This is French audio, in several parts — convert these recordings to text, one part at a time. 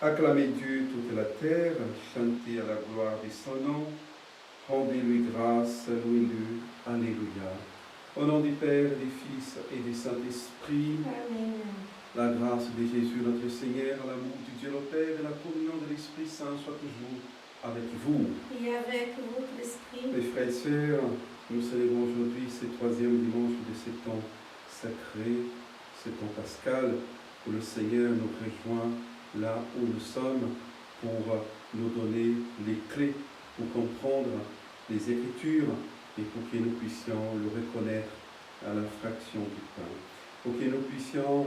Acclamez Dieu toute la terre, chantez à la gloire de son nom, rendez-lui grâce, louez-le, Alléluia. Au nom du Père, du Fils et du Saint-Esprit, Amen. la grâce de Jésus notre Seigneur, l'amour du Dieu le Père et la communion de l'Esprit Saint soient toujours avec vous. Et avec votre esprit. Mes frères et sœurs, nous célébrons aujourd'hui ce troisième dimanche de ce temps sacré, ce temps pascal, où le Seigneur nous rejoint là où nous sommes pour nous donner les clés pour comprendre les Écritures et pour que nous puissions le reconnaître à la fraction du pain. Pour que nous puissions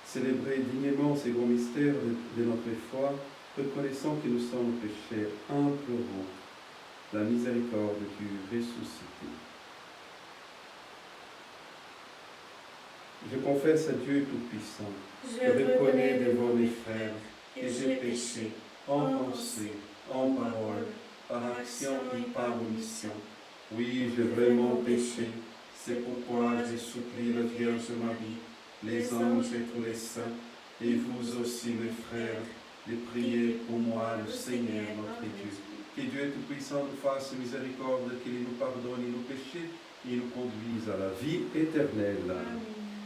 célébrer dignement ces grands mystères de notre foi, reconnaissant que nous sommes pécheurs, implorant la miséricorde du ressuscité. Je confesse à Dieu Tout-Puissant, je reconnais devant mes frères que j'ai péché en pensée, en parole, par action et par omission. Oui, j'ai vraiment péché, c'est pourquoi je supplie la Vierge Marie, les anges et tous les saints, et vous aussi mes frères, de prier pour moi le Seigneur notre Dieu. Que Dieu Tout-Puissant nous fasse miséricorde, qu'il nous pardonne nos péchés et nous conduise à la vie éternelle. Amen.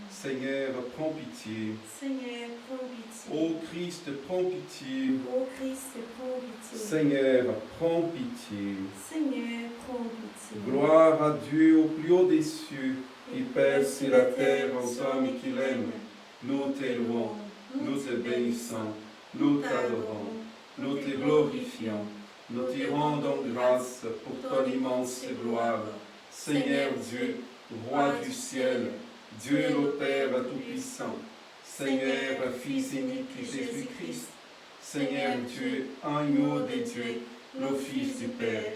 Seigneur, prends pitié. Seigneur, prends pitié. Ô Christ, prends pitié. Ô Christ, prends pitié. Seigneur, prends pitié. Seigneur, prends pitié. Gloire à Dieu au plus haut des cieux, qui pèse sur la terre aux hommes qui l'aiment. Nous te louons, nous te bénissons, nous t'adorons, nous te glorifions, nous te rendons grâce pour ton immense gloire. Seigneur Dieu, Roi du ciel, Dieu le Père Tout-Puissant, Seigneur Fils unique Jésus-Christ, Seigneur Dieu, agneau de Dieu, le Fils du Père,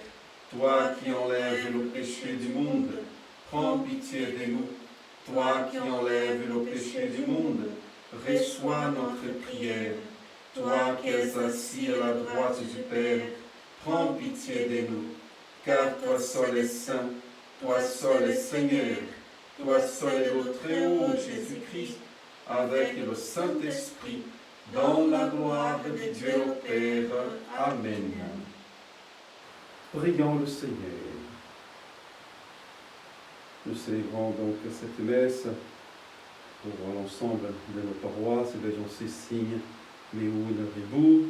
toi qui enlèves le péché du monde, prends pitié de nous. Toi qui enlèves le péché du monde, reçois notre prière. Toi qui es assis à la droite du Père, prends pitié de nous. Car toi seul es saint, toi seul es Seigneur, toi seul est le Très-Haut Jésus-Christ, avec le Saint-Esprit, dans la gloire de Dieu le Père. Amen. Prions le Seigneur. Nous célébrons donc cette messe pour l'ensemble de nos paroisses, et les gens ces signes, mais où il Ribou,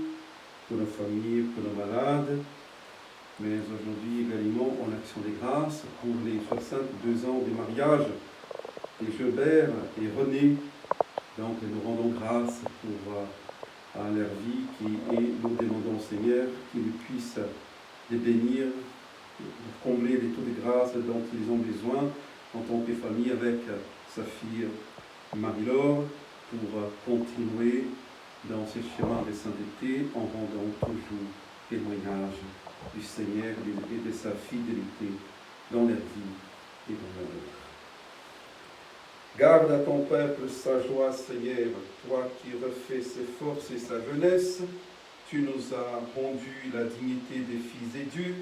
pour nos familles, pour nos malades, mais aujourd'hui également en action des grâces pour les 62 ans du mariage de Gilbert et René. Donc nous rendons grâce pour leur vie et nous demandons au Seigneur qu'il puisse les bénir, combler les taux de grâce dont ils ont besoin en tant que famille avec sa fille Marie-Laure pour continuer dans ce chemin de sainteté en rendant toujours témoignage du Seigneur et de sa fidélité dans leur vie et dans leur œuvre. Garde à ton peuple sa joie, Seigneur, toi qui refais ses forces et sa jeunesse. Tu nous as rendu la dignité des fils et Dieu.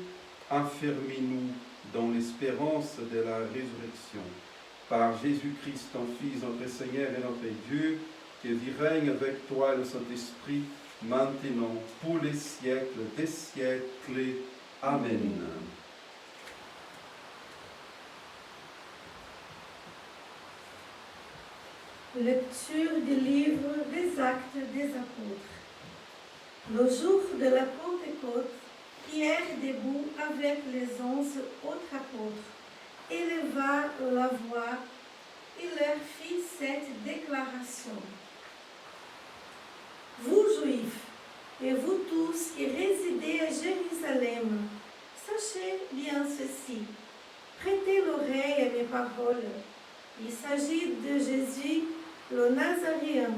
Affermis-nous dans l'espérance de la résurrection. Par Jésus-Christ, ton Fils, notre Seigneur et notre Dieu, qui vit règne avec toi le Saint-Esprit, maintenant, pour les siècles des siècles. Amen. Lecture du livre des Actes des Apôtres. Le jour de la Pentecôte, Pierre, debout avec les 11 autres apôtres, éleva la voix et leur fit cette déclaration. Vous, Juifs, et vous tous qui résidez à Jérusalem, sachez bien ceci. Prêtez l'oreille à mes paroles. Il s'agit de Jésus, le Nazaréen,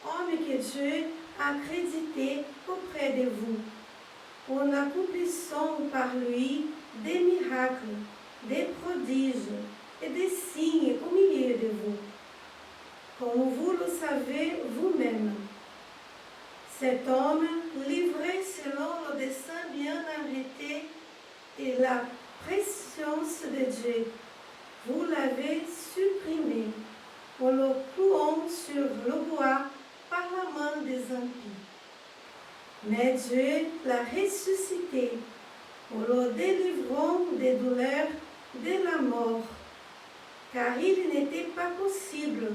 homme que Dieu a crédité auprès de vous, en accomplissant par lui des miracles, des prodiges et des signes au milieu de vous, comme vous le savez vous-même. Cet homme, livré selon le dessein bien arrêté et la préscience de Dieu, vous l'avez supprimé en le clouant sur le bois par la main des impies. Mais Dieu l'a ressuscité en le délivrant des douleurs de la mort, car il n'était pas possible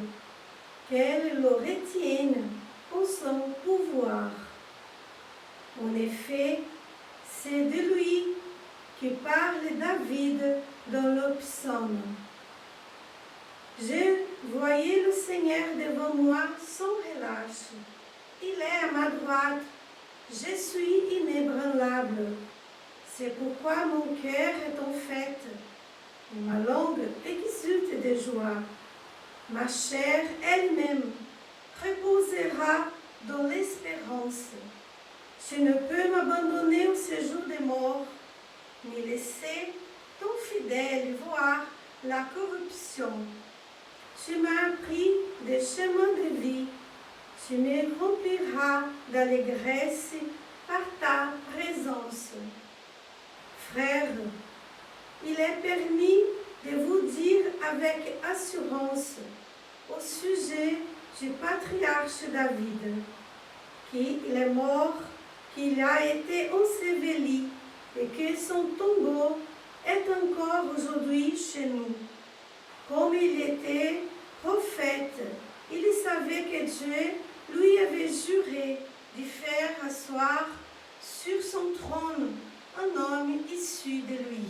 qu'elle le retienne en son pouvoir. En effet, c'est de lui que parle David dans le psaume. Je voyais le Seigneur devant moi sans relâche. Il est à ma droite. Je suis inébranlable. C'est pourquoi mon cœur est en fête et ma langue exulte de joie. Ma chair elle-même reposera dans l'espérance. Je ne peux m'abandonner au séjour des morts, ni laisser ton fidèle voir la corruption. Tu m'as appris des chemins de vie. Tu me rempliras d'allégresse par ta présence. Frères, il est permis de vous dire avec assurance au sujet du patriarche David qu'il est mort, qu'il a été enseveli et que son tombeau est encore aujourd'hui chez nous. Comme il était prophète, il savait que Dieu lui avait juré de faire asseoir sur son trône un homme issu de lui.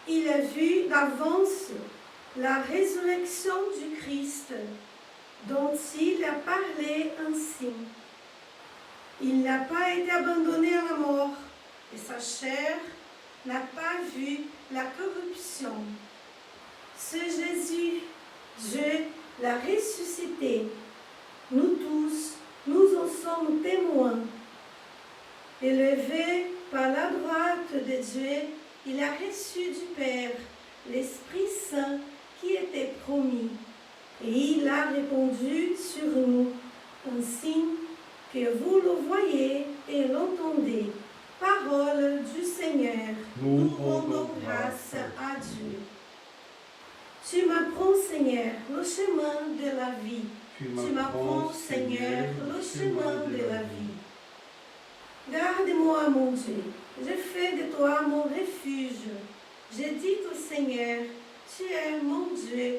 Il a vu d'avance la résurrection du Christ, dont il a parlé ainsi. Il n'a pas été abandonné à la mort, et sa chair n'a pas vu la corruption. Ce Jésus, Dieu l'a ressuscité. Nous tous, nous en sommes témoins. Élevé par la droite de Dieu, il a reçu du Père l'Esprit Saint qui était promis. Et il a répandu sur nous un signe que vous le voyez et l'entendez. Parole du Seigneur. Nous rendons grâce à Dieu. Tu m'apprends, Seigneur, le chemin de la vie. Tu m'apprends, Seigneur, le chemin de la vie. Garde-moi, mon Dieu. Je fais de toi mon refuge. Je dis au Seigneur, tu es mon Dieu.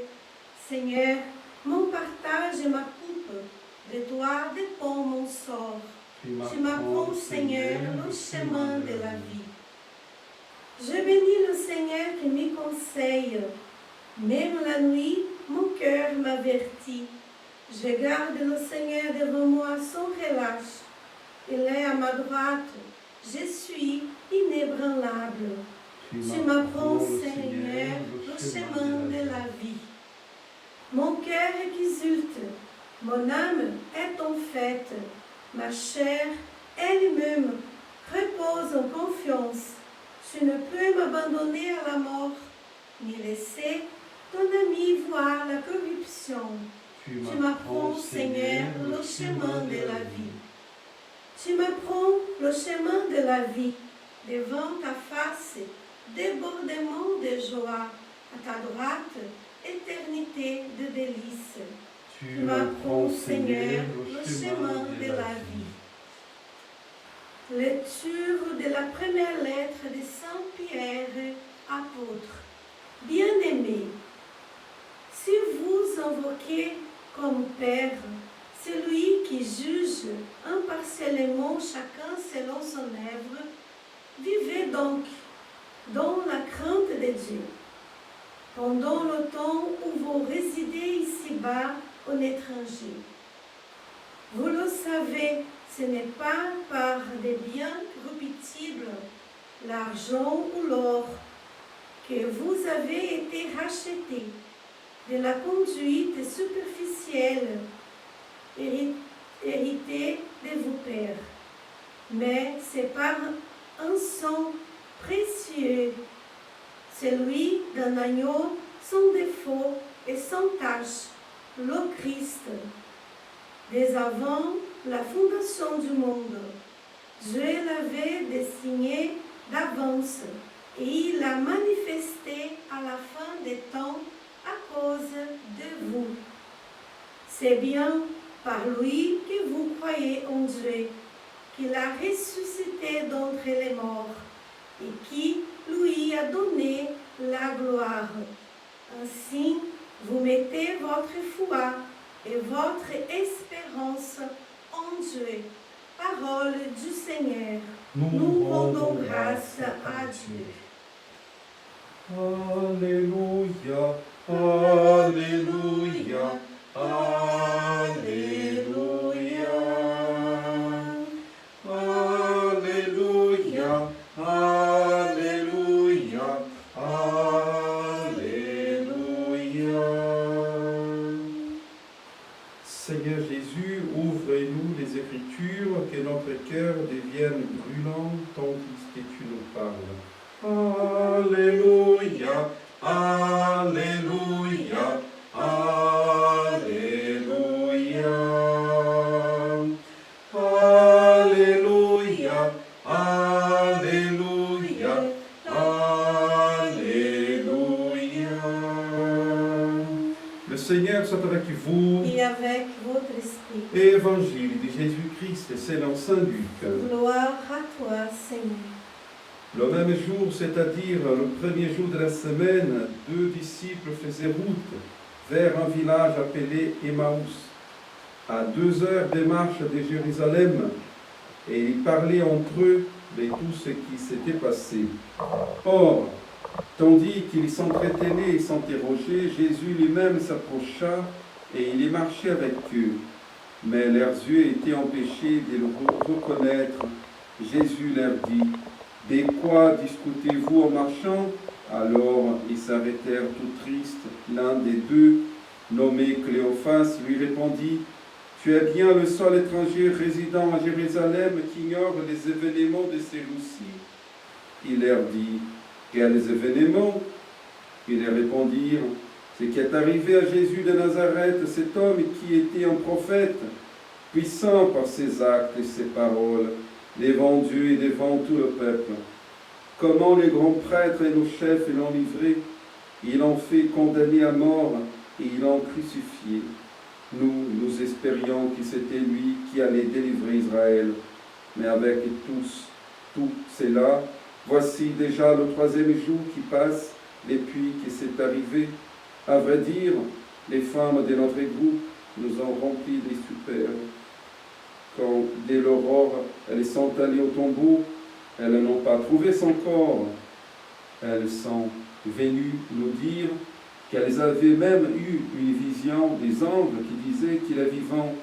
Seigneur, mon partage et ma coupe. De toi dépend mon sort. Tu m'apprends, Seigneur, le chemin de la vie. Je bénis le Seigneur qui me conseille. Même la nuit, mon cœur m'avertit. Je garde le Seigneur devant moi sans relâche. Il est à ma droite. Je suis inébranlable. Tu m'apprends, Seigneur, le chemin de la vie. Mon cœur exulte. Mon âme est en fête. Ma chair elle-même repose en confiance. Tu ne peux m'abandonner à la mort, ni laisser ton ami voir la corruption. Tu m'apprends, Seigneur, le chemin de la vie. Tu m'apprends le chemin de la vie. Devant ta face, débordement de joie. À ta droite, éternité de délices. Tu m'apprends, Seigneur, le chemin de la vie. Lecture de la première lettre de Saint Pierre, apôtre. Bien-aimés, si vous invoquez comme Père celui qui juge impartialement chacun selon son œuvre, vivez donc dans la crainte de Dieu. Pendant le temps où vous résidez ici-bas en étranger. Vous le savez, ce n'est pas par des biens corruptibles, l'argent ou l'or, que vous avez été rachetés de la conduite superficielle héritée de vos pères, mais c'est par un sang précieux, celui d'un agneau sans défaut et sans tache, le Christ. Dès avant la fondation du monde, Dieu l'avait dessiné d'avance et il l'a manifesté à la fin des temps à cause de vous. C'est bien par lui que vous croyez en Dieu, qu'il a ressuscité d'entre les morts et qui lui a donné la gloire. Ainsi, vous mettez votre foi et votre espérance en Dieu. Parole du Seigneur. Nous rendons grâce à Dieu. Alléluia, Alléluia, Alléluia. Alléluia, Alléluia, Alléluia. Seigneur Jésus, ouvre-nous les Écritures, que notre cœur devienne brûlant tandis que tu nous parles. Alléluia, Alléluia, Alléluia. Alléluia, Alléluia, Alléluia. Le Seigneur soit avec vous. Et avec votre esprit. Évangile de Jésus-Christ selon Saint Luc. Gloire à toi, Seigneur. Le même jour, c'est-à-dire le premier jour de la semaine, 2 disciples faisaient route vers un village appelé Emmaüs, à 2 heures de marche de Jérusalem, et ils parlaient entre eux de tout ce qui s'était passé. Or, tandis qu'ils s'entretenaient et s'interrogeaient, Jésus lui-même s'approcha et il y marchait avec eux. Mais leurs yeux étaient empêchés de le reconnaître. Jésus leur dit: de quoi discutez-vous en marchant? Alors ils s'arrêtèrent tout tristes. L'un des deux, nommé Cléophas, lui répondit: tu es bien le seul étranger résidant à Jérusalem qui ignore les événements de ces jours-ci. Il leur dit: quels événements? Ils leur répondirent: ce qui est arrivé à Jésus de Nazareth, cet homme qui était un prophète, puissant par ses actes et ses paroles, devant Dieu et devant tout le peuple. Comment les grands prêtres et nos chefs l'ont livré, ils l'ont fait condamner à mort et ils l'ont crucifié. Nous espérions que c'était lui qui allait délivrer Israël. Mais avec tout cela, voici déjà le 3e jour qui passe depuis que c'est arrivé. À vrai dire, les femmes de notre groupe nous ont rempli de stupeur. Quand, dès l'aurore, elles sont allées au tombeau, elles n'ont pas trouvé son corps. Elles sont venues nous dire qu'elles avaient même eu une vision des anges qui disaient qu'il est vivant.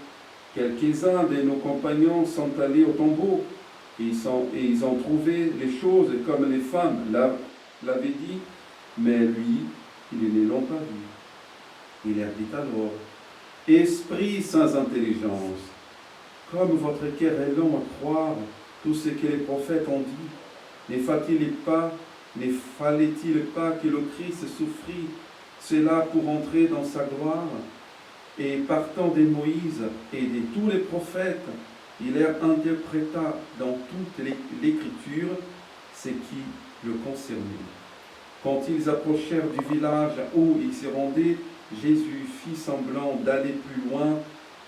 Quelques-uns de nos compagnons sont allés au tombeau et ils ont trouvé les choses comme les femmes l'avaient dit, mais lui, ils ne l'ont pas vu. Il leur dit alors: esprit sans intelligence, comme votre cœur est long à croire tout ce que les prophètes ont dit, ne fallait-il pas que le Christ souffrit cela pour entrer dans sa gloire? Et partant de Moïse et de tous les prophètes, il leur interpréta dans toute l'écriture ce qui le concernait. Quand ils approchèrent du village où ils se rendaient, Jésus fit semblant d'aller plus loin,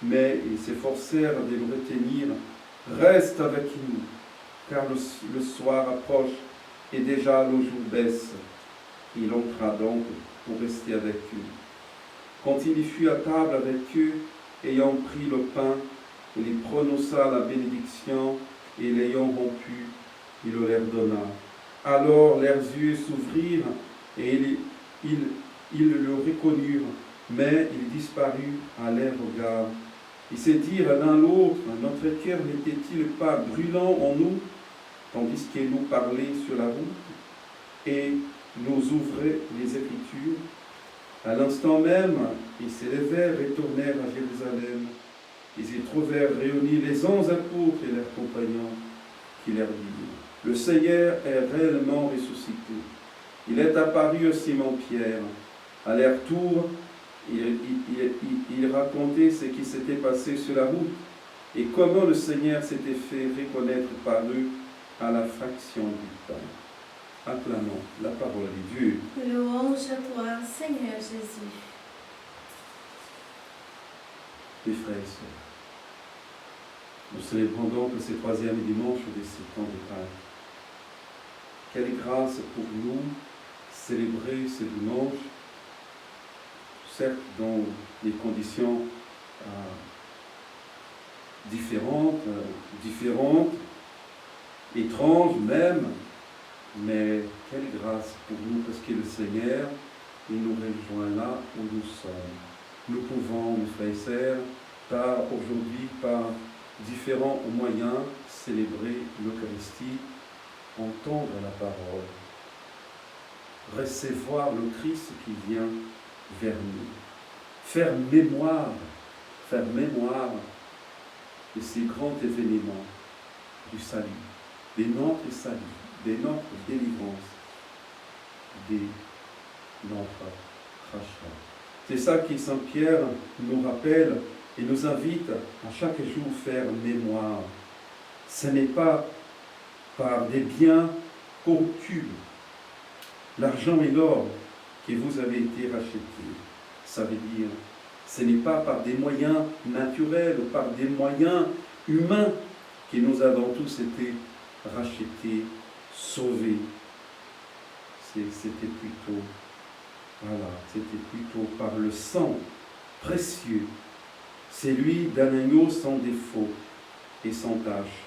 mais ils s'efforcèrent de le retenir. Reste avec nous, car le soir approche et déjà le jour baisse. Il entra donc pour rester avec eux. Quand il y fut à table avec eux, ayant pris le pain, il y prononça la bénédiction et l'ayant rompu, il le leur donna. Alors leurs yeux s'ouvrirent et ils le reconnurent, mais il disparut à leur regard. Ils se dirent l'un l'autre: notre cœur n'était-il pas brûlant en nous, tandis qu'il nous parlait sur la route et nous ouvrait les Écritures? À l'instant même, ils se levèrent et retournèrent à Jérusalem. Ils y trouvèrent réunis les 11 apôtres et leurs compagnons, qui leur dirent: le Seigneur est réellement ressuscité. Il est apparu à Simon-Pierre. À leur tour, il racontait ce qui s'était passé sur la route et comment le Seigneur s'était fait reconnaître par eux à la fraction du pain. Acclamons la parole de Dieu. Louange à toi, Seigneur Jésus. Mes frères et sœurs, Nous célébrons donc ce troisième dimanche de ce temps de Pâques. Quelle grâce pour nous célébrer ce dimanche, certes dans des conditions différentes, étranges même, mais quelle grâce pour nous, parce que le Seigneur, il nous rejoint là où nous sommes. Nous pouvons, mes frères et sœurs, aujourd'hui, par différents moyens, célébrer l'Eucharistie, entendre la parole, recevoir le Christ qui vient vers nous, faire mémoire de ces grands événements du salut, de notre salut, de notre délivrance, de notre rachat. C'est ça que Saint Pierre nous rappelle et nous invite à chaque jour faire mémoire. Ce n'est pas par des biens corruptibles, l'argent et l'or, que vous avez été rachetés. Ça veut dire, ce n'est pas par des moyens naturels ou par des moyens humains que nous avons tous été rachetés, sauvés. C'était plutôt par le sang précieux, celui d'un agneau sans défaut et sans tache,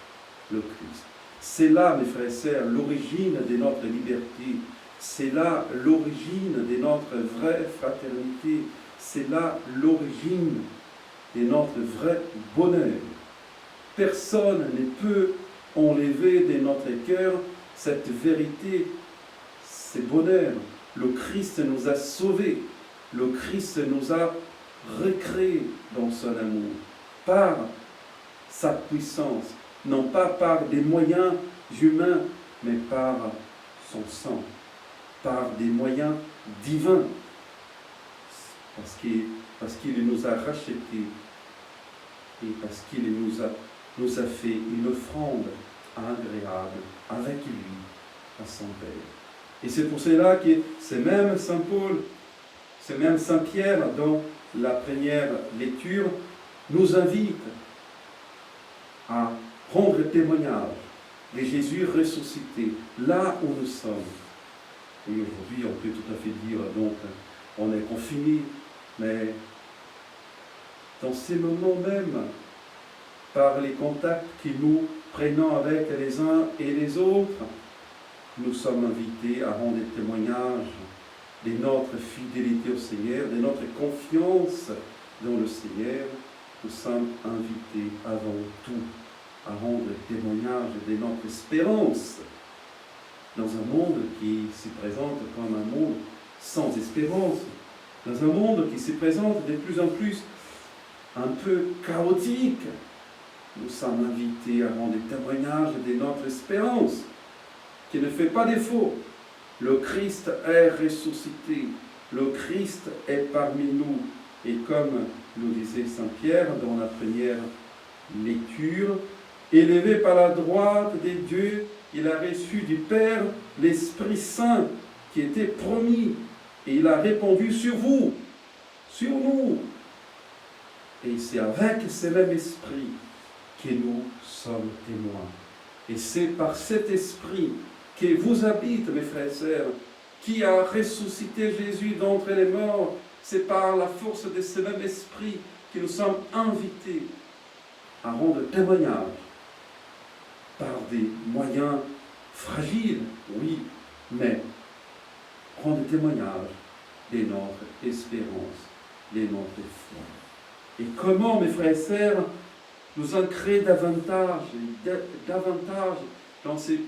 le Christ. C'est là, mes frères et sœurs, l'origine de notre liberté. C'est là l'origine de notre vraie fraternité. C'est là l'origine de notre vrai bonheur. Personne ne peut enlever de notre cœur cette vérité, ce bonheur. Le Christ nous a sauvés. Le Christ nous a recréés dans son amour, par sa puissance, non pas par des moyens humains, mais par son sang, par des moyens divins, parce qu'il nous a rachetés et parce qu'il nous a fait une offrande agréable avec lui, à son Père. Et c'est pour cela que c'est même Saint Paul, c'est même Saint Pierre, dans la première lecture, nous invite à rendre témoignage de Jésus ressuscité, là où nous sommes. Et aujourd'hui, on peut tout à fait dire, donc, on est confiné, mais dans ces moments même, par les contacts que nous prenons avec les uns et les autres, nous sommes invités à rendre témoignage de notre fidélité au Seigneur, de notre confiance dans le Seigneur. Nous sommes invités avant tout à rendre témoignage de notre espérance dans un monde qui se présente comme un monde sans espérance, dans un monde qui se présente de plus en plus un peu chaotique. Nous sommes invités à rendre témoignage de notre espérance, qui ne fait pas défaut. Le Christ est ressuscité, le Christ est parmi nous. Et comme nous disait Saint Pierre dans la première lecture, élevé par la droite de Dieu, il a reçu du Père l'Esprit Saint qui était promis, et il a répandu sur vous, sur nous. Et c'est avec ce même esprit que nous sommes témoins. Et c'est par cet esprit que vous habite, mes frères et sœurs, qui a ressuscité Jésus d'entre les morts. C'est par la force de ce même esprit que nous sommes invités à rendre témoignage par des moyens fragiles, oui, mais rendre témoignage de notre espérance, de notre foi. Et comment, mes frères et sœurs, nous ancrer davantage dans ces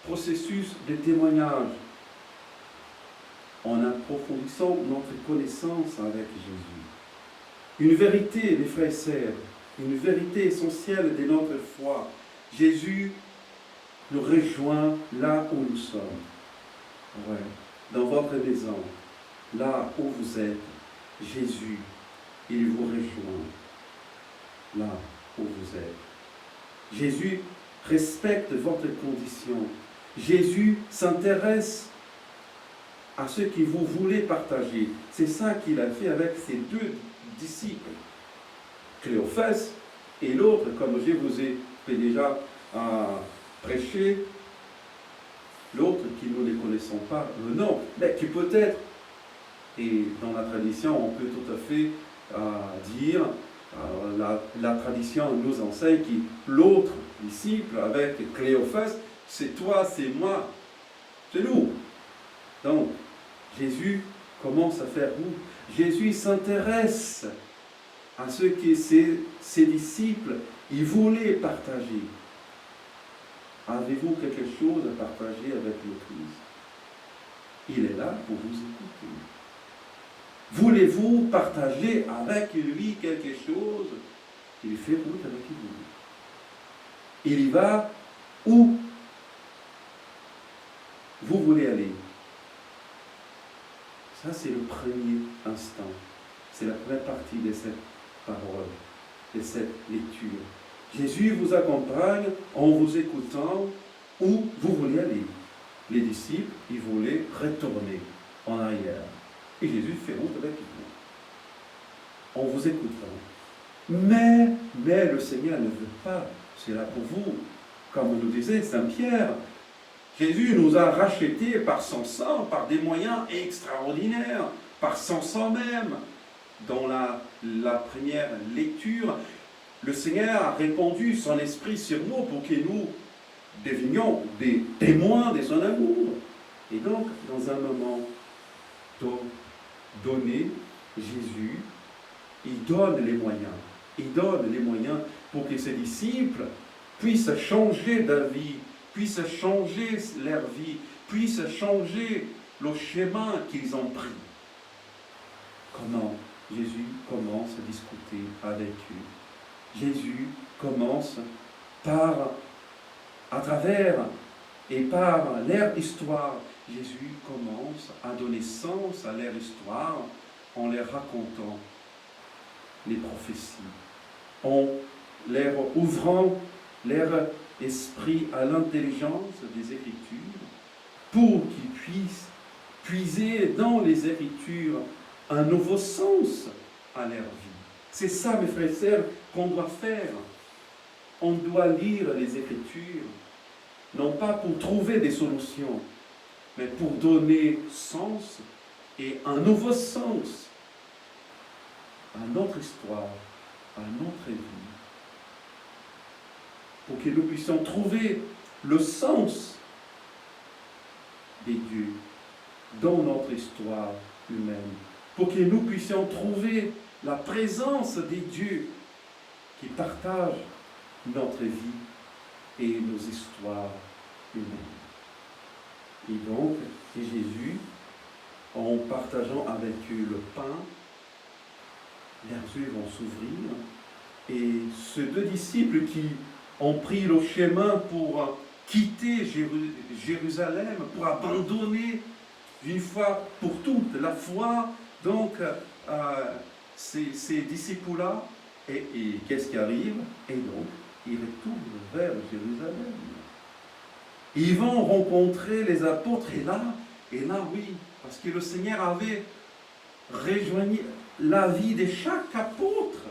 processus de témoignage, en approfondissant notre connaissance avec Jésus. Une vérité, mes frères et sœurs, une vérité essentielle de notre foi. Jésus nous rejoint là où nous sommes. Ouais. Dans votre maison, là où vous êtes, Jésus, il vous rejoint là où vous êtes. Jésus respecte votre condition. Jésus s'intéresse à ce que vous voulez partager. C'est ça qu'il a fait avec ses deux disciples, Cléophas Et l'autre, comme je vous ai déjà prêché, l'autre qui nous ne connaissons pas le nom, mais qui peut-être, et dans la tradition, on peut tout à fait dire, la tradition nous enseigne que l'autre disciple avec Cléophas, c'est toi, c'est moi, c'est nous. Donc, Jésus commence à faire nous. Jésus s'intéresse à ce que ses disciples, ils voulaient partager. Avez-vous quelque chose à partager avec le Christ? Il est là pour vous écouter. Voulez-vous partager avec lui quelque chose? Il fait route avec vous. Il y va où vous voulez aller. Ça, c'est le premier instant. C'est la première partie de cette parole, de cette lecture. Jésus vous accompagne en vous écoutant où vous voulez aller. Les disciples, ils voulaient retourner en arrière. Et Jésus fait route avec vous, en vous écoutant. Mais le Seigneur ne veut pas. C'est là pour vous. Comme nous disait Saint Pierre, Jésus nous a rachetés par son sang, par des moyens extraordinaires, par son sang même. Dans la première lecture, le Seigneur a répandu son esprit sur nous pour que nous devenions des témoins de son amour. Et donc, dans un moment donné, Jésus, il donne les moyens. Il donne les moyens pour que ses disciples puissent changer d'avis, puissent changer leur vie, puissent changer le chemin qu'ils ont pris. Comment Jésus commence à discuter avec eux. Jésus commence à travers et par leur histoire, Jésus commence à donner sens à leur histoire en leur racontant les prophéties, en leur ouvrant leur esprit à l'intelligence des Écritures, pour qu'ils puissent puiser dans les Écritures un nouveau sens à leur vie. C'est ça, mes frères et sœurs, qu'on doit faire. On doit lire les Écritures, non pas pour trouver des solutions, mais pour donner sens et un nouveau sens à notre histoire, à notre vie, pour que nous puissions trouver le sens des dieux dans notre histoire humaine, pour que nous puissions trouver la présence des dieux qui partagent notre vie et nos histoires humaines. Et donc, Jésus, en partageant avec eux le pain, leurs yeux vont s'ouvrir, et ces deux disciples qui ont pris le chemin pour quitter Jérusalem, pour abandonner une fois pour toutes la foi, donc ces disciples-là, et qu'est-ce qui arrive? Et donc, ils retournent vers Jérusalem. Ils vont rencontrer les apôtres, et là, oui, parce que le Seigneur avait rejoint la vie de chaque apôtre,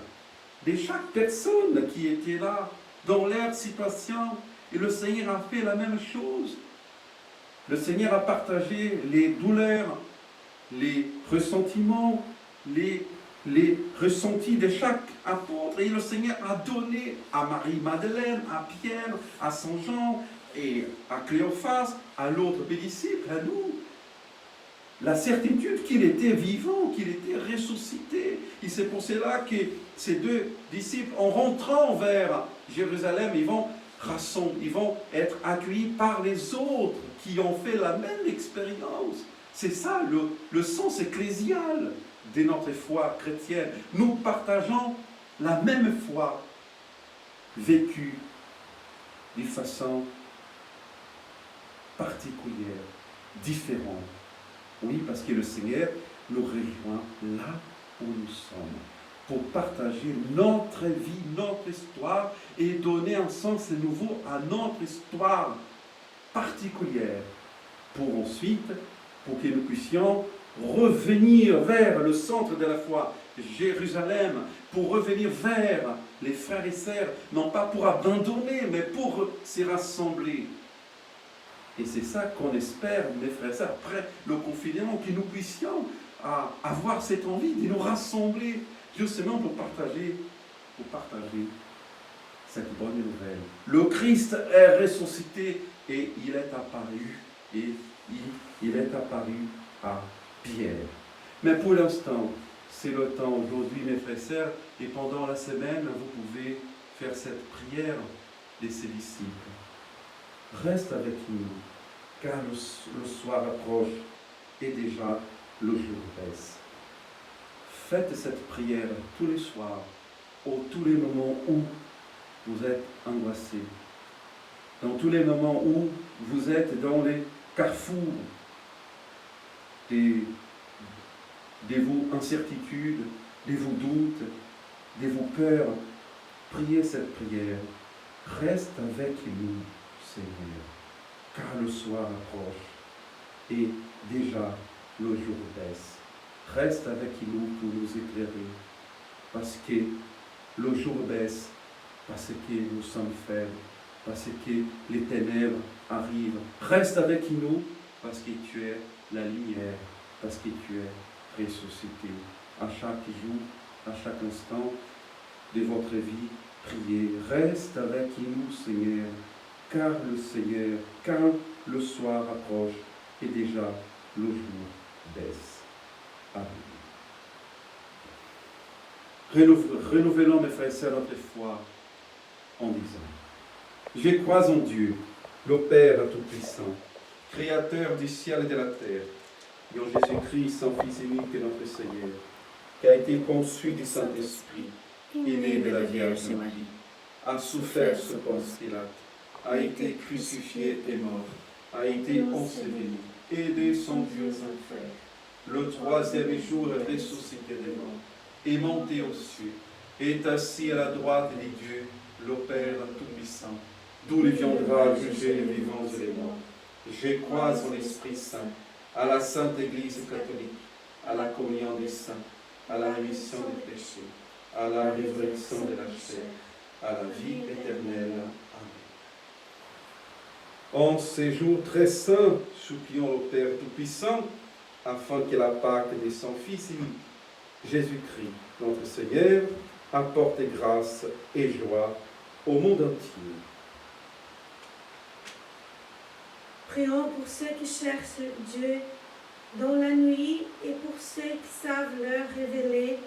de chaque personne qui était là, dans leur situation, et le Seigneur a fait la même chose. Le Seigneur a partagé les douleurs, les ressentiments, les ressentis de chaque apôtre, et le Seigneur a donné à Marie-Madeleine, à Pierre, à Saint Jean, et à Cléophas, à l'autre disciple, à nous, la certitude qu'il était vivant, qu'il était ressuscité. Et c'est pour cela que ces deux disciples, en rentrant vers Jérusalem, ils vont être accueillis par les autres qui ont fait la même expérience. C'est ça le sens ecclésial de notre foi chrétienne. Nous partageons la même foi vécue d'une façon particulière, différente. Oui, parce que le Seigneur nous rejoint là où nous sommes, pour partager notre vie, notre histoire, et donner un sens nouveau à notre histoire particulière, pour ensuite, pour que nous puissions revenir vers le centre de la foi, Jérusalem, pour revenir vers les frères et sœurs, non pas pour abandonner, mais pour s'y rassembler. Et c'est ça qu'on espère, mes frères et sœurs, après le confinement, que nous puissions avoir cette envie de nous rassembler, justement pour partager cette bonne nouvelle. Le Christ est ressuscité et il est apparu. Et il est apparu à Pierre. Mais pour l'instant, c'est le temps aujourd'hui, mes frères et sœurs, et pendant la semaine, vous pouvez faire cette prière de ses disciples. Reste avec nous, car le soir approche et déjà le jour baisse. Faites cette prière tous les soirs, tous les moments où vous êtes angoissé, dans tous les moments où vous êtes dans les carrefours de vos incertitudes, de vos doutes, de vos peurs. Priez cette prière. Reste avec nous, Seigneur, car le soir approche et déjà le jour baisse. Reste avec nous pour nous éclairer, parce que le jour baisse, parce que nous sommes faibles, parce que les ténèbres arrivent. Reste avec nous, parce que tu es la lumière, parce que tu es ressuscité. À chaque jour, à chaque instant de votre vie, priez. Reste avec nous, Seigneur, car le soir approche et déjà le jour baisse. Amen. Renouvelons, mes frères et sœurs, notre foi en disant: je crois en Dieu, le Père Tout-Puissant, Créateur du ciel et de la terre, et en Jésus-Christ, son Fils unique, notre Seigneur, qui a été conçu du Saint-Esprit, est né de la Vierge Marie, a souffert sous Ponce Pilate, a été crucifié et mort, a été enseveli, et descendu aux enfers. Le troisième jour est ressuscité des morts, est monté aux cieux, est assis à la droite de Dieu, le Père Tout-Puissant, d'où il viendra juger les vivants et les morts. Je crois en l'Esprit Saint, à la Sainte Église catholique, à la communion des saints, à la rémission des péchés, à la résurrection de la chair, à la vie éternelle. Amen. En ces jours très saints, supplions le Père Tout-Puissant, afin que la Pâque de son Fils unique, Jésus-Christ, notre Seigneur, apporte grâce et joie au monde entier. Prions pour ceux qui cherchent Dieu dans la nuit et pour ceux qui savent leur révéler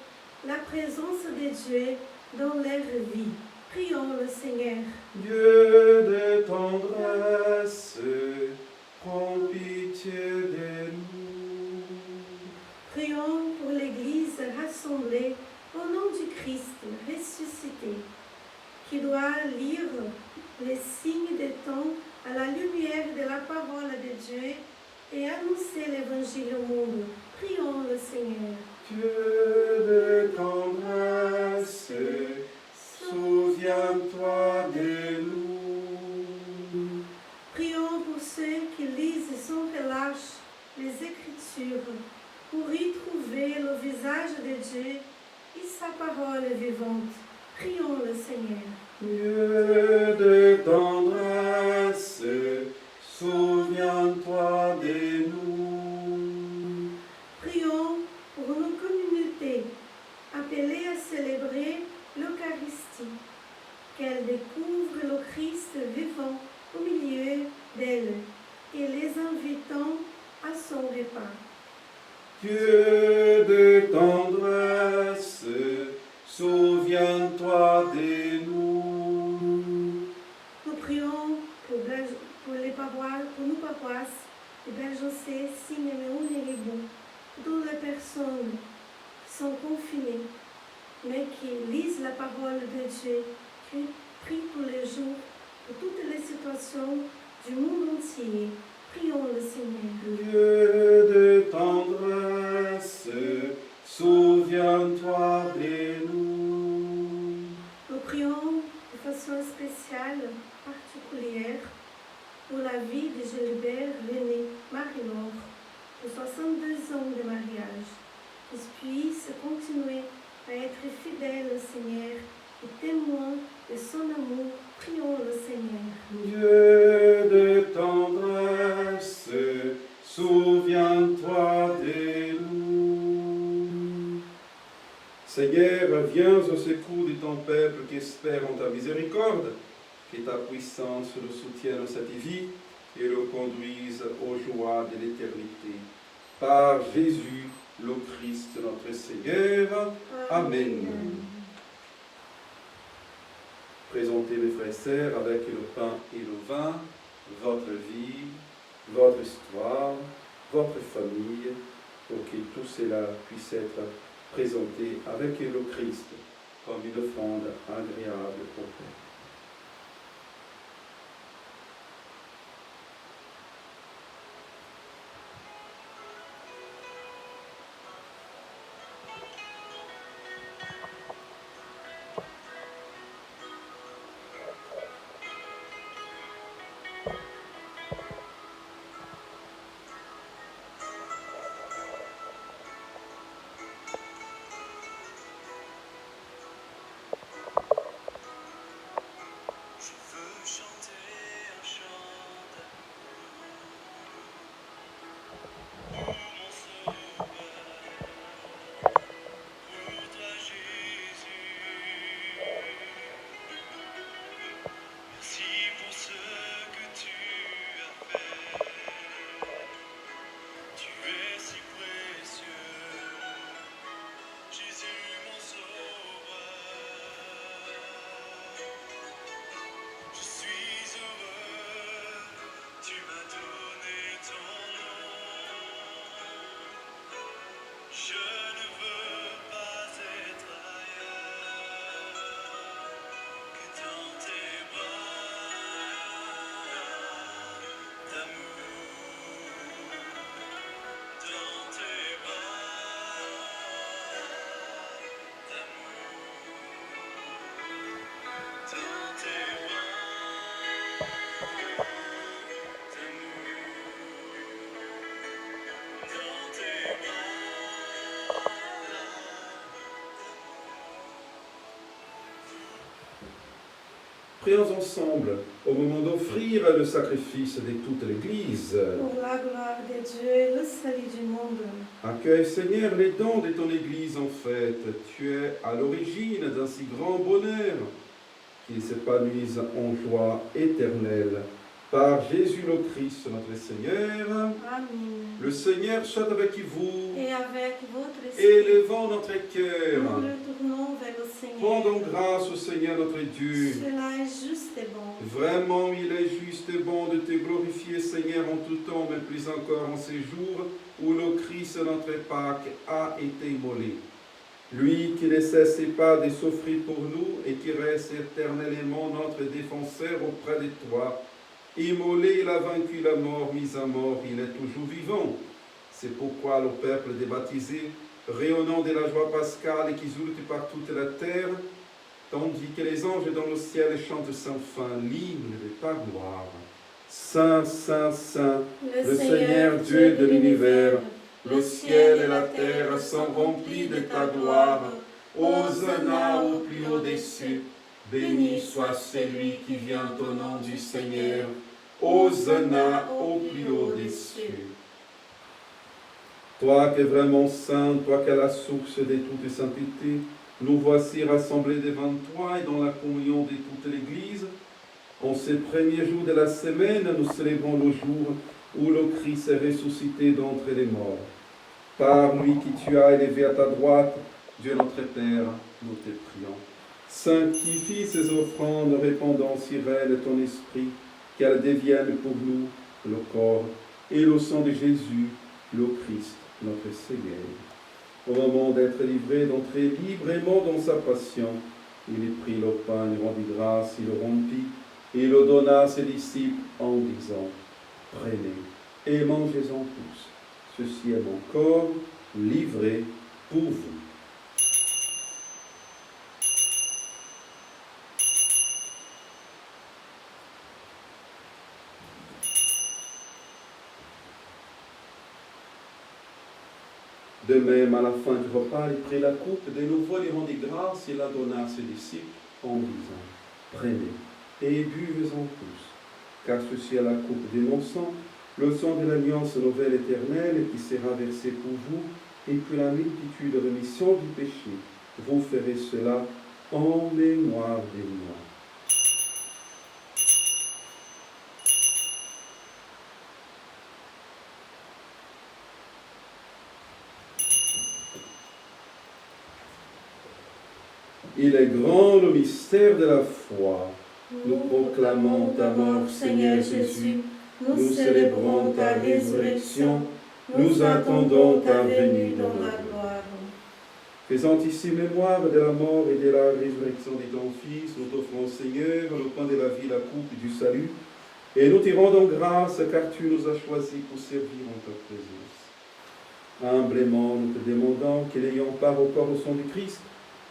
la présence de Dieu dans leur vie. Prions le Seigneur. Dieu de tendresse, prends pitié de nous. Prions pour l'Église rassemblée au nom du Christ ressuscité, qui doit lire les signes des temps à la lumière de la parole de Dieu et annoncer l'Évangile au monde. Prions le Seigneur. Dieu de tendresse, souviens-toi de nous. Prions pour ceux qui lisent sans relâche les Écritures, pour y trouver le visage de Dieu et sa parole vivante. Prions le Seigneur. Dieu de tendresse, souviens-toi de nous. Prions pour nos communautés appelées à célébrer l'Eucharistie, qu'elles découvrent le Christ vivant au milieu d'elles et les invitant à son repas. Dieu de tendresse, souviens-toi de nous. Nous prions pour nos paroisses de Bergencé, Siméon et Ribon, toutes les personnes qui sont confinées, mais qui lisent la parole de Dieu, qui prient tous les jours pour toutes les situations du monde entier. Prions le Seigneur. Dieu de tendresse, souviens-toi de nous. Nous prions de façon spéciale, particulière, pour la vie de Gilbert, René, Marie-Laure, de 62 ans de mariage, qu'ils puissent continuer à être fidèles au Seigneur et témoins de son amour. Prions le Seigneur. Dieu de tendresse, souviens-toi de nous. Seigneur, viens au secours de ton peuple qui espère en ta miséricorde, que ta puissance le soutienne à cette vie et le conduise aux joies de l'éternité. Par Jésus, le Christ, notre Seigneur. Amen. Présentez mes frères et sœurs avec le pain et le vin, votre vie, votre histoire, votre famille, pour que tout cela puisse être présenté avec le Christ comme une offrande agréable au Père. Prions ensemble au moment d'offrir le sacrifice de toute l'Église. Pour la gloire de Dieu et le salut du monde. Accueille, Seigneur, les dons de ton Église en fête. Tu es à l'origine d'un si grand bonheur qu'il s'épanouisse en joie éternelle. Par Jésus le Christ, notre Seigneur. Amen. Le Seigneur soit avec vous. Et avec votre esprit. Élevons notre cœur. Nous retournons vers le Seigneur. Rendons grâce au Seigneur notre Dieu. Cela est juste et bon. Vraiment, il est juste et bon de te glorifier, Seigneur, en tout temps, mais plus encore en ces jours où le Christ, notre Pâque, a été immolé. Lui qui ne cesse pas de souffrir pour nous et qui reste éternellement notre défenseur auprès de toi. Immolé, il a vaincu la mort, mis à mort, il est toujours vivant. C'est pourquoi le peuple des baptisés, rayonnant de la joie pascale et qui exulte par toute la terre, tandis que les anges dans le ciel chantent sans fin l'hymne de ta gloire. Saint, Saint, Saint, le Seigneur Dieu de l'univers, le ciel et la terre sont remplis de ta gloire. Hosanna au plus haut des cieux. Béni soit celui qui vient au nom du Seigneur. Hosanna au plus haut des cieux. Toi qui es vraiment saint, toi qui es la source de toute sainteté, nous voici rassemblés devant toi et dans la communion de toute l'Église. En ces premiers jours de la semaine, nous célébrons le jour où le Christ est ressuscité d'entre les morts. Par lui qui tu as élevé à ta droite, Dieu notre Père, nous te prions. Sanctifie ces offrandes, répandant sur elles ton esprit, qu'elles deviennent pour nous le corps et le sang de Jésus, le Christ, notre Seigneur. Au moment d'être livré, d'entrer librement dans sa passion, il prit le pain, il rendit grâce, il le rompit, et le donna à ses disciples en disant, « Prenez et mangez-en tous. Ceci est mon corps livré pour vous. » De même, à la fin du repas, il prit la coupe, de nouveau il rendit grâce et la donna à ses disciples en disant, prenez et buvez-en tous, car ceci est la coupe de mon sang, le sang de l'alliance nouvelle éternelle qui sera versé pour vous et pour la multitude de rémission du péché. Vous ferez cela en mémoire de moi. Il est grand le mystère de la foi. Nous proclamons ta mort, Seigneur Jésus. Nous célébrons ta résurrection. Nous attendons ta venue dans la gloire. Faisant ici mémoire de la mort et de la résurrection de ton Fils, nous t'offrons, Seigneur, le pain de la vie, la coupe du salut, et nous te rendons grâce car tu nous as choisis pour servir en ta présence. Humblement, nous te demandons que, ayant part au corps au sang du Christ,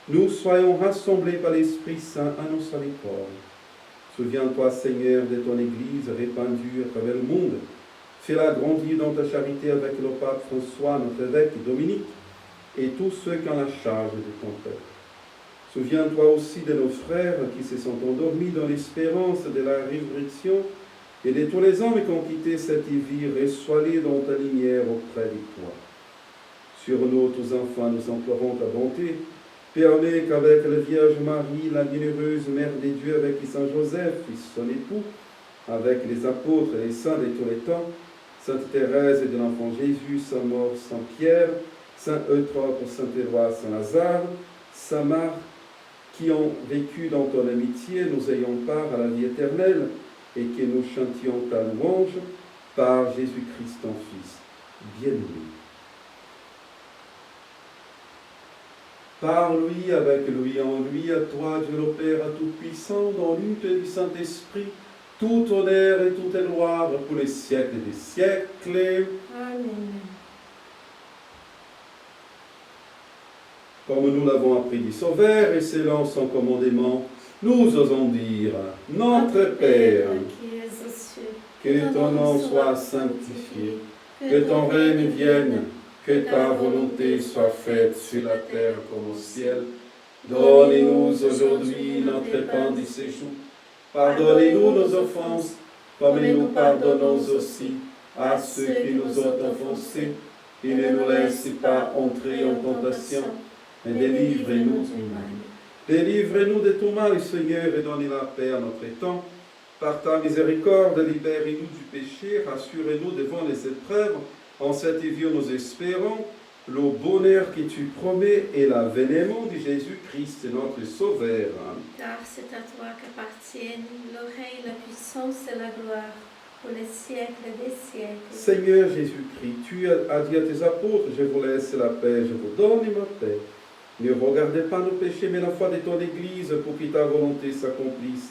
nous soyons rassemblés par l'Esprit Saint à nos miséricorde. Souviens-toi, Seigneur, de ton Église répandue à travers le monde. Fais-la grandir dans ta charité avec le pape François, notre évêque Dominique, et tous ceux qui ont la charge de ton peuple. Souviens-toi aussi de nos frères qui se sont endormis dans l'espérance de la résurrection et de tous les hommes qui ont quitté cette vie, reçois-les dans ta lumière auprès de toi. Sur nous, tous enfants, nous implorons ta bonté. Permets qu'avec la Vierge Marie, la bienheureuse Mère de Dieu, avec Saint Joseph, son époux, avec les apôtres et les saints de tous les temps, Sainte Thérèse de l'Enfant Jésus, Saint Maure, Saint Pierre, Saint Eutrope, Saint Éloi, Saint Lazare, Saint Marc, qui ont vécu dans ton amitié, nous ayons part à la vie éternelle, et que nous chantions ta louange par Jésus-Christ, ton Fils, bien-aimé. Par lui, avec lui, en lui, à toi, Dieu le Père Tout-Puissant, dans l'unité du Saint-Esprit, tout honneur et toute gloire pour les siècles des siècles. Amen. Comme nous l'avons appris du Sauveur et selon son commandement, nous osons dire, Notre Père, qui es aux cieux, que ton nom soit sanctifié, que ton règne vienne, que ta volonté soit faite sur la terre comme au ciel. Donnez-nous aujourd'hui notre pain du séjour. Pardonnez-nous nos offenses, comme nous pardonnons aussi à ceux qui nous ont offensés. Et ne nous laisse pas entrer en tentation, mais délivre-nous du mal. Délivre-nous de tout mal, Seigneur, et donne la paix à notre temps. Par ta miséricorde, libère-nous du péché, rassure-nous devant les épreuves. En cette vie, nous espérons le bonheur que tu promets et l'avènement de Jésus-Christ, notre Sauveur. Car c'est à toi qu'appartiennent le règne, la puissance et la gloire pour les siècles des siècles. Seigneur Jésus-Christ, tu as dit à tes apôtres, je vous laisse la paix, je vous donne ma paix. Ne regardez pas nos péchés, mais la foi de ton Église pour que ta volonté s'accomplisse.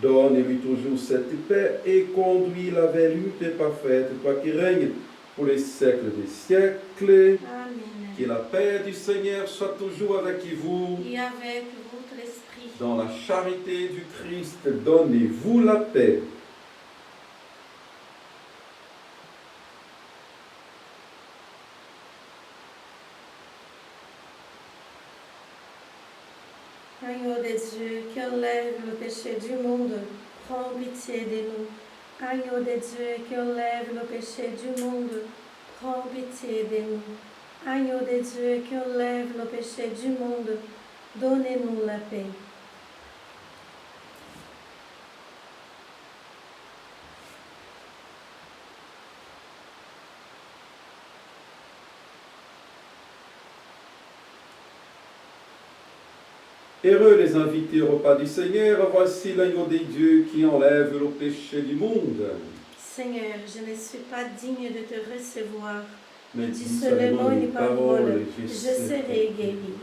Donne-lui toujours cette paix et conduis-la vers l'unité parfaite, toi qui règnes pour les siècles des siècles. Amen. Que la paix du Seigneur soit toujours avec vous. Et avec votre esprit. Dans la charité du Christ, donnez-vous la paix. Agneau de Dieu qui enlève le péché du monde, prends pitié de nous. Agneau de Dieu qui enlève le péché du monde, prends pitié de nous. Agneau de Dieu qui enlève le péché du monde, donnez-nous la paix. Heureux les invités au repas du Seigneur, voici l'agneau de Dieu qui enlève le péché du monde. Seigneur, je ne suis pas digne de te recevoir, Mais dis seulement une parole, je serai guéri.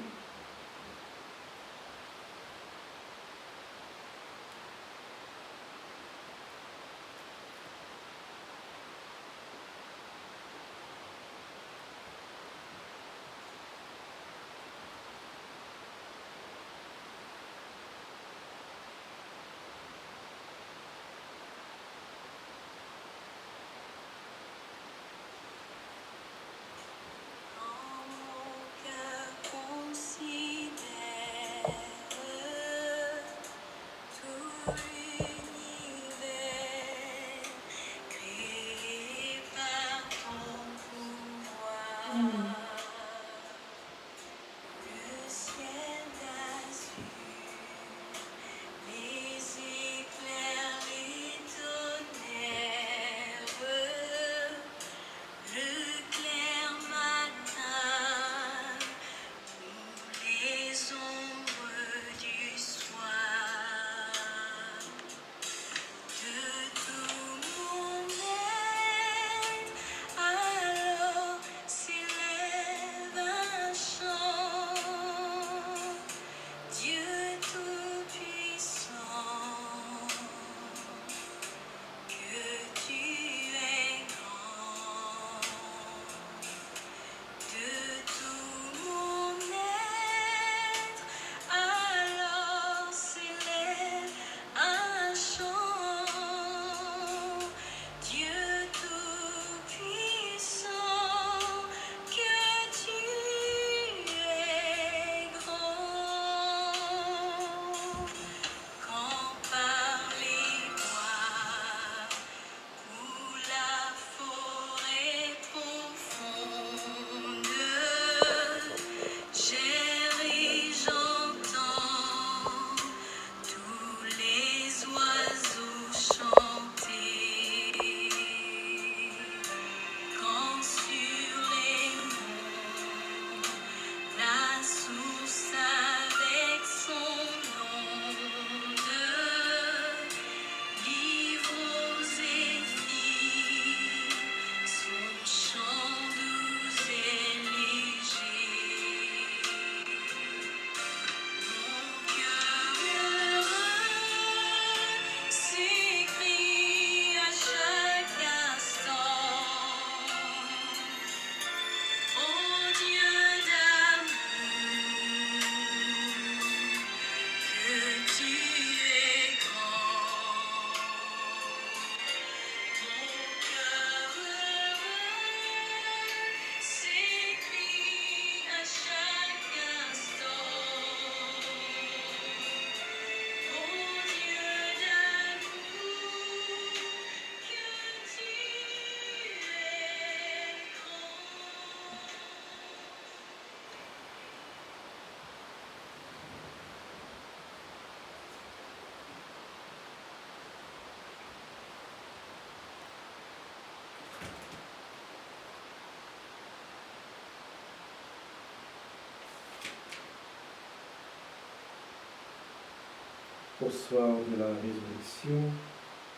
Au soir de la résurrection,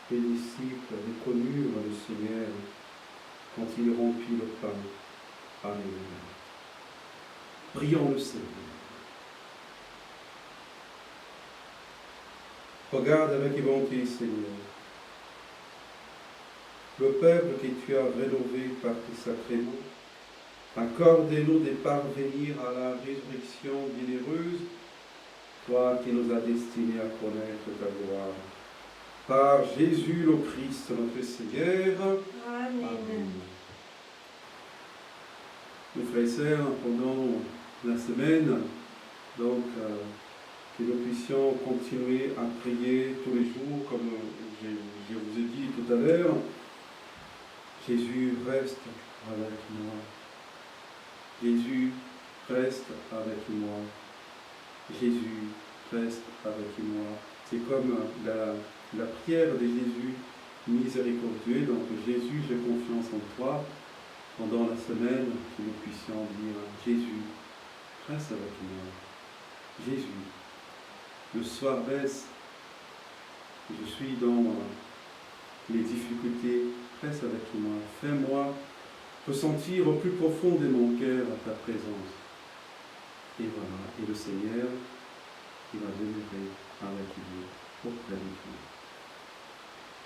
les disciples reconnurent le Seigneur quand il rompit le pain. Amen. Prions le Seigneur. Regarde avec bonté, Seigneur, le peuple que tu as rénové par tes sacrements. Accorde-nous de parvenir à la résurrection bienheureuse, toi qui nous as destinés à connaître ta gloire. Par Jésus le Christ, notre Seigneur. Amen. Amen. Mes frères et sœurs, pendant la semaine, donc, que nous puissions continuer à prier tous les jours, comme je vous ai dit tout à l'heure. Jésus reste avec moi. Jésus reste avec moi. Jésus reste avec moi. C'est comme la prière de Jésus miséricordieux. Donc Jésus, j'ai confiance en toi. Pendant la semaine, que nous puissions dire Jésus, reste avec moi. Jésus, le soir baisse, je suis dans les difficultés, reste avec moi. Fais-moi ressentir au plus profond de mon cœur ta présence. Et voilà, et le Seigneur, il va demeurer avec vous, auprès de vous.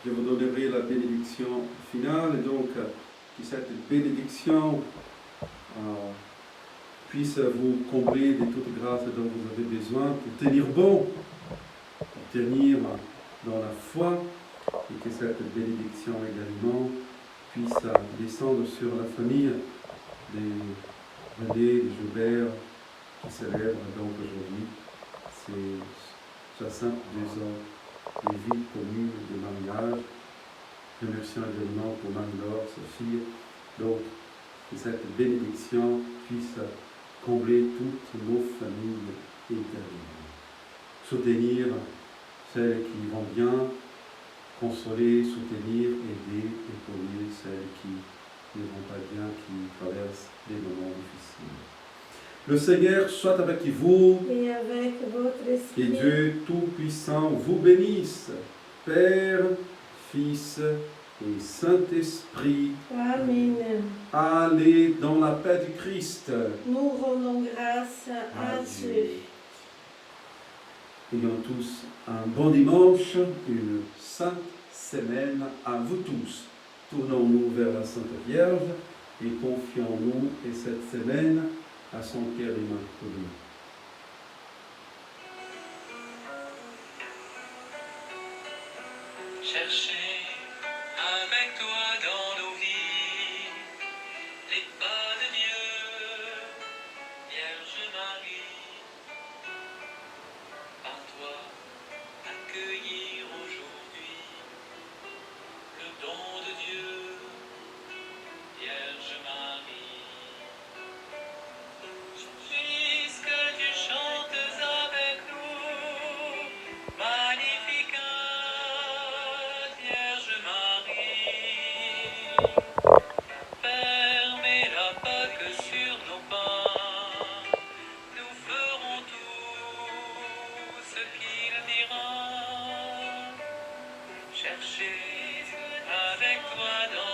Je vous donnerai la bénédiction finale, et donc que cette bénédiction puisse vous combler de toute grâce dont vous avez besoin pour tenir bon, pour tenir dans la foi, et que cette bénédiction également puisse descendre sur la famille des René, des Joubert, qui célèbre donc aujourd'hui ses 62 ans les vies communes de mariage. Remercions également pour Marie-Laure, sa fille, d'autres, que cette bénédiction puisse combler toutes nos familles éternelles. Soutenir celles qui vont bien, consoler, soutenir, aider, épauler celles qui ne vont pas bien, qui traversent des moments difficiles. Le Seigneur soit avec vous et avec votre et esprit. Dieu Tout-Puissant vous bénisse, Père, Fils et Saint-Esprit. Amen. Allez dans la paix du Christ. Nous rendons grâce à Dieu. Ayons tous un bon dimanche, une sainte semaine à vous tous. Tournons-nous vers la Sainte Vierge et confions-nous et cette semaine à son cœur immaculé. Chercher avec toi dans nos vies les pas de Dieu, Vierge Marie. Par toi, accueillir aujourd'hui le don de Dieu, Vierge Marie. Puisque tu chantes avec nous, Magnificat, Vierge Marie. Fermez la Pâque sur nos pas, nous ferons tout ce qu'il dira. Cherchez avec toi dans